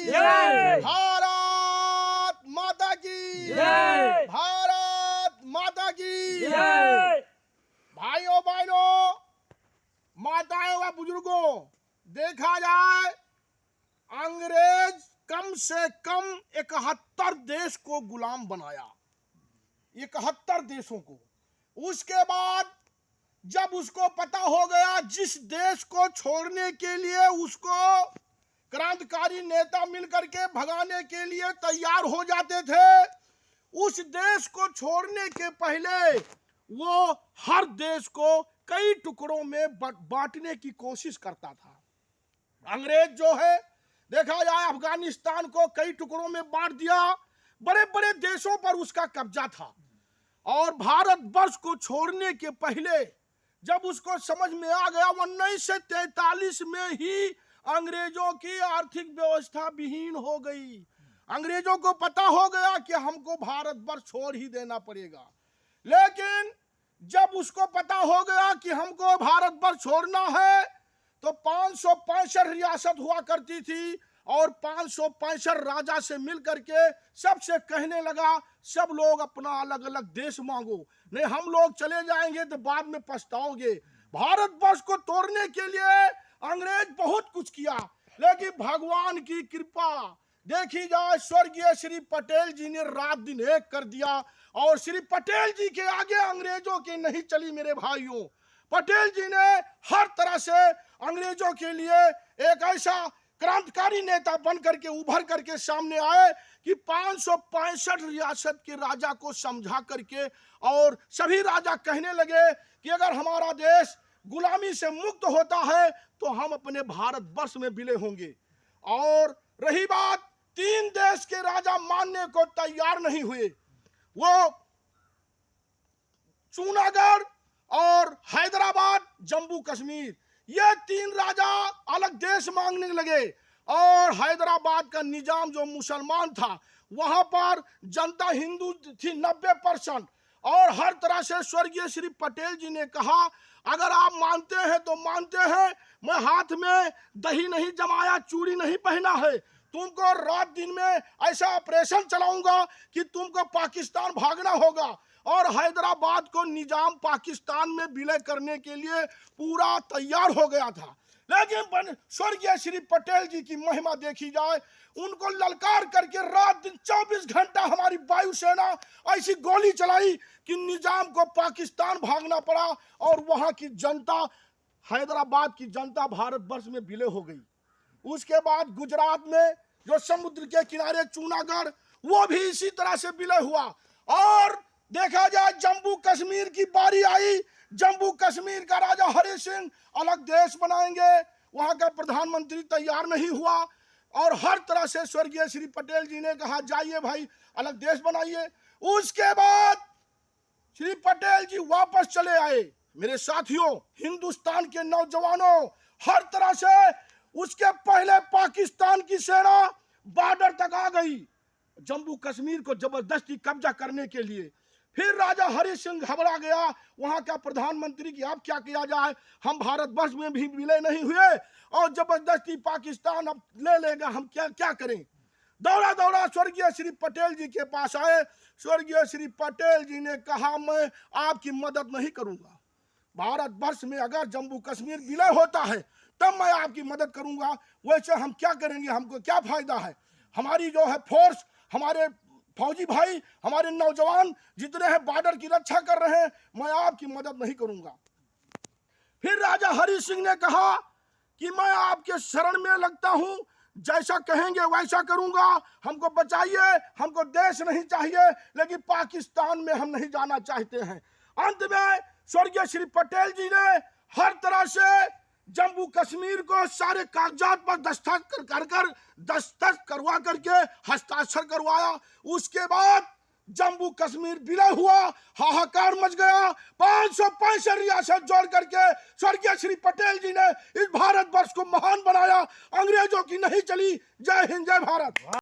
जय। भारत माता की जय। भारत माता की जय। भाइयों बहनों, माताएं व बुजुर्गों, देखा जाए अंग्रेज कम से कम 71 देश को गुलाम बनाया, 71 देशों को। उसके बाद जब उसको पता हो गया जिस देश को छोड़ने के लिए उसको क्रांतिकारी नेता मिलकर के भगाने के लिए तैयार हो जाते थे, उस देश को छोड़ने के पहले वो हर देश को कई टुकड़ों में बांटने की कोशिश करता था। अंग्रेज जो है, देखा जाए अफगानिस्तान को कई टुकड़ों में बांट दिया, बड़े बड़े देशों पर उसका कब्जा था। और भारतवर्ष को छोड़ने के पहले जब उसको समझ में आ गया 1943 में ही अंग्रेजों की आर्थिक व्यवस्था विहीन हो गई, अंग्रेजों को पता हो गया कि हमको भारतवर्ष छोड़ ही देना पड़ेगा। लेकिन जब उसको पता हो गया कि हमको भारतवर्ष छोड़ना है तो 565 रियासत हुआ करती थी और 565 राजा से मिलकर के सबसे कहने लगा, सब लोग अपना अलग अलग देश मांगो, नहीं हम लोग चले जाएंगे तो बाद में पछताओगे। भारतवर्ष को तोड़ने के लिए अंग्रेज बहुत कुछ किया, लेकिन भगवान की कृपा देखी जाए, स्वर्गीय श्री पटेल जी ने रात दिन एक कर दिया और श्री पटेल जी के आगे अंग्रेजों की नहीं चली। मेरे भाइयों, पटेल जी ने हर तरह से अंग्रेजों के लिए एक ऐसा क्रांतिकारी नेता बन करके उभर करके सामने आए कि 565 रियासत के राजा को समझा करके और सभी राजा कहने लगे कि अगर हमारा देश गुलामी से मुक्त होता है तो हम अपने भारतवर्ष में विलय होंगे। और रही बात, 3 देश के राजा मानने को तैयार नहीं हुए, वो जूनागढ़ और हैदराबाद, जम्मू कश्मीर, ये 3 राजा अलग देश मांगने लगे। और हैदराबाद का निजाम जो मुसलमान था, वहां पर जनता हिंदू थी 90%। और हर तरह से स्वर्गीय श्री पटेल जी ने कहा, अगर आप मानते हैं तो मानते हैं, मैं हाथ में दही नहीं जमाया, चूड़ी नहीं पहना है, तुमको रात दिन में ऐसा ऑपरेशन चलाऊंगा कि तुमको पाकिस्तान भागना होगा। और हैदराबाद को निजाम पाकिस्तान में विलय करने के लिए पूरा तैयार हो गया था। लेकिन स्वर्गीय श्री पटेल जी की महिमा देखी जाए, उनको ललकार करके रात दिन 24 घंटा हमारी वायुसेना ऐसी गोली चलाई कि निजाम को पाकिस्तान भागना पड़ा और वहां की जनता, हैदराबाद की जनता भारतवर्ष में विलय हो गई। उसके बाद गुजरात में जो समुद्र के किनारे जूनागढ़, वो भी इसी तरह से विलय हुआ। और देखा जाए जम्मू कश्मीर की बारी आई, जम्मू कश्मीर का राजा हरि सिंह अलग देश बनाएंगे, वहां का प्रधानमंत्री तैयार नहीं हुआ। और हर तरह से स्वर्गीय श्री पटेल जी ने कहा, जाइए भाई अलग देश बनाइए। उसके बाद श्री पटेल जी वापस चले आए। मेरे साथियों, हिंदुस्तान के नौजवानों, हर तरह से उसके पहले पाकिस्तान की सेना बॉर्डर तक आ गई जम्मू कश्मीर को जबरदस्ती कब्जा करने के लिए। फिर राजा हरि सिंह घबरा गया, वहां का प्रधानमंत्री की अब क्या किया जाए, हम भारतवर्ष में भी विलय नहीं हुए और जबरदस्ती पाकिस्तान अब ले लेगा, हम क्या करें। दौड़ा दौड़ा स्वर्गीय श्री पटेल जी के पास आए। स्वर्गीय श्री पटेल जी ने कहा, मैं आपकी मदद नहीं करूंगा, भारतवर्ष में अगर जम्मू कश्मीर विलय होता है तब मैं आपकी मदद करूंगा, वैसे हम क्या करेंगे, हमको क्या फायदा है। हमारी जो है फोर्स, हमारे फौजी भाई, हमारे नौजवान जितने हैं बॉर्डर की रक्षा कर रहे हैं, मैं आपकी मदद नहीं करूंगा। फिर राजा हरि सिंह ने कहा कि मैं आपके शरण में लगता हूं, जैसा कहेंगे वैसा करूंगा, हमको बचाइए, हमको देश नहीं चाहिए, लेकिन पाकिस्तान में हम नहीं जाना चाहते हैं। अंत में स्वर्गीय श्री पटेल जी ने हर तरह से जम्मू कश्मीर को सारे कागजात पर दस्तखत करवा करके हस्ताक्षर करवाया। उसके बाद जम्मू कश्मीर विलय हुआ, हाहाकार मच गया। 565 रियासत जोड़ करके स्वर्गीय श्री पटेल जी ने इस भारतवर्ष को महान बनाया, अंग्रेजों की नहीं चली। जय हिंद, जय भारत।